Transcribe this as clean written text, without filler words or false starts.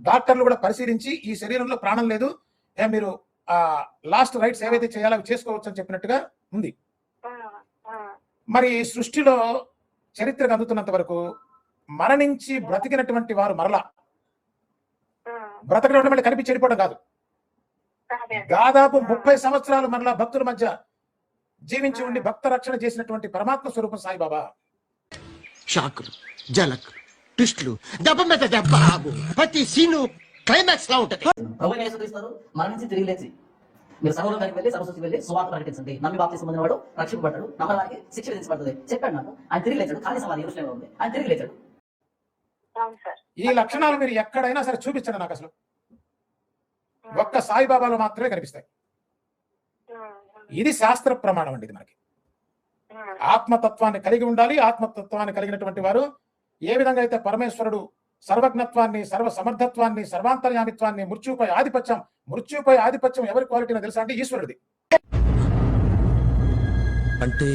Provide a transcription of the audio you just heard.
డాక్టర్లు కూడా పరిశీలించి ఈ శరీరంలో ప్రాణం లేదు, మీరు లాస్ట్ రైట్స్ ఏవైతే చేయాలో అవి చేసుకోవచ్చు అని చెప్పినట్టుగా ఉంది. మరి సృష్టిలో చరిత్రకు అందుతున్నంత వరకు మరణించి బ్రతికినటువంటి వారు మరలా బ్రతకడం మళ్ళీ కనిపించి చెడిపోవడం కాదు. దాదాపు 30 సంవత్సరాలు మరలా భక్తుల మధ్య జీవించి ఉండి భక్త రక్షణ చేసినటువంటి పరమాత్మ స్వరూపం సాయిబాబా. షాకులు, జలకులు, ట్విస్టులు, దెబ్బ మీద దెబ్బ, ప్రతి సీను క్లైమాక్స్ లా ఉంటుంది. మరణించి తిరిగి లేచి మీరు సర్వలోకానికి వెళ్ళి సర్వసృష్టికి వెళ్ళి సువార్త ప్రకటించండి. నమ్మి బాప్తిసం పొందిన వాడు రక్షింపబడ్డాడు, నమ్మడానికి శిక్ష విధించబడుతుంది చెప్పాడు నాకు. ఆయన తిరిగి లేచాడు. ఖాళీ సమాధి యెరూషలేములో ఉంది. ఆయన తిరిగి లేచాడు. ఈ లక్షణాలు మీరు ఎక్కడైనా సరే చూపించండి నాకు. అసలు ఒక్క సాయిబాబాలో మాత్రమే కనిపిస్తాయి. ఇది శాస్త్ర ప్రమాణం అండి. ఇది మనకి ఆత్మతత్వాన్ని కలిగి ఉండాలి. ఆత్మతత్వాన్ని కలిగినటువంటి వారు ఏ విధంగా అయితే పరమేశ్వరుడు సర్వజ్ఞత్వాన్ని, సర్వ సమర్థత్వాన్ని, సర్వాంతర్యామిత్వాన్ని, మృత్యుపై ఆధిపత్యం ఎవరి క్వాలిటీనో తెలుసా అంటే ఈశ్వరుడిది. అంటే